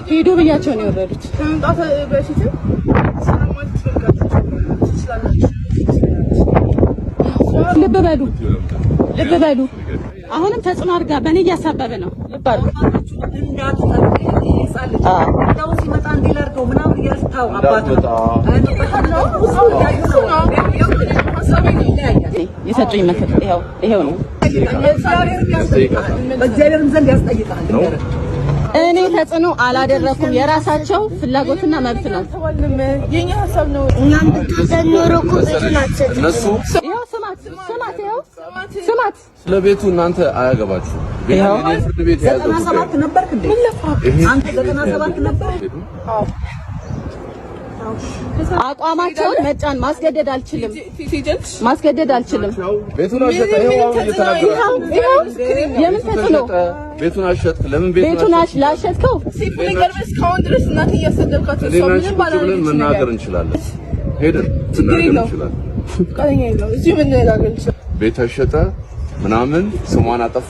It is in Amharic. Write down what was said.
ሄዶ ብያቸው ነው የወረዱት። ከመምጣት በፊትም ሰላማት ልብ በሉ። አሁንም ተጽዕኖ አድርጋ በእኔ እያሳበበ ነው። ልብ አድርጉ። የሰጡኝ ምክር ይሄው ነው። በእግዚአብሔርም ዘንድ ያስጠይቃል። እኔ ተጽዕኖ አላደረኩም። የራሳቸው ፍላጎትና መብት ነው። የኛ ሐሳብ ነው። እናም ተዘኖሩ ኩብትናቸው እነሱ ይሄው ስማት ስለቤቱ እናንተ አያገባችሁ። ፍርድ ቤት ያዘው 97 ነበርክ እንዴ? አንተ 97 ነበርክ? አቋማቸውን መጫን ማስገደድ አልችልም። ቤቱን አሸጠ። የምን ተጽዕኖ? ቤቱን አሸጥክ? ለምን ቤቱን ላሸጥከው? እስካሁን ድረስ እናት እያሰደብካት ነው። ምንም ብለን መናገር እንችላለን። ሄደን መናገር እንችላለን። ፈቃደኛ የለም። እዚህ ምን ነገር እንችላለን? ቤት አሸጠ ምናምን ስሟን አጠፋ